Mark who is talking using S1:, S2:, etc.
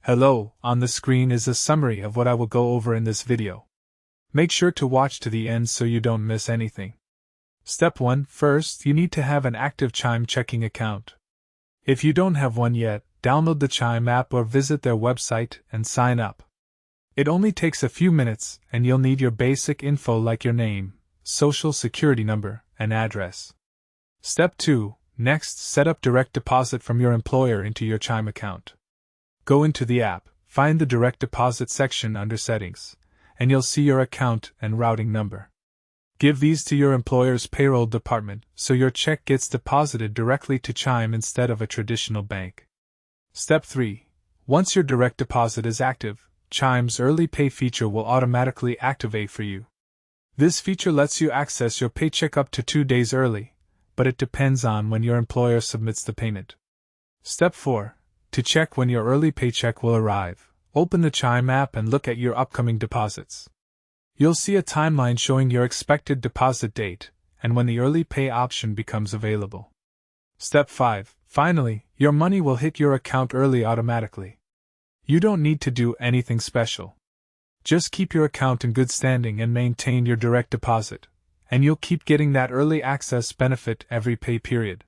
S1: Hello, on the screen is a summary of what I will go over in this video. Make sure to watch to the end so you don't miss anything. Step 1. First, you need to have an active CHIME checking account. If you don't have one yet, download the CHIME app or visit their website and sign up. It only takes a few minutes and you'll need your basic info like your name, social security number, and address. Step 2. Next, set up direct deposit from your employer into your CHIME account. Go into the app, find the direct deposit section under settings, and you'll see your account and routing number. Give these to your employer's payroll department so your check gets deposited directly to CHIME instead of a traditional bank. Step 3. Once your direct deposit is active, CHIME's early pay feature will automatically activate for you. This feature lets you access your paycheck up to 2 days early, but it depends on when your employer submits the payment. Step 4. To check when your early paycheck will arrive, open the CHIME app and look at your upcoming deposits. You'll see a timeline showing your expected deposit date and when the early pay option becomes available. Step 5. Finally, your money will hit your account early automatically. You don't need to do anything special. Just keep your account in good standing and maintain your direct deposit, and you'll keep getting that early access benefit every pay period.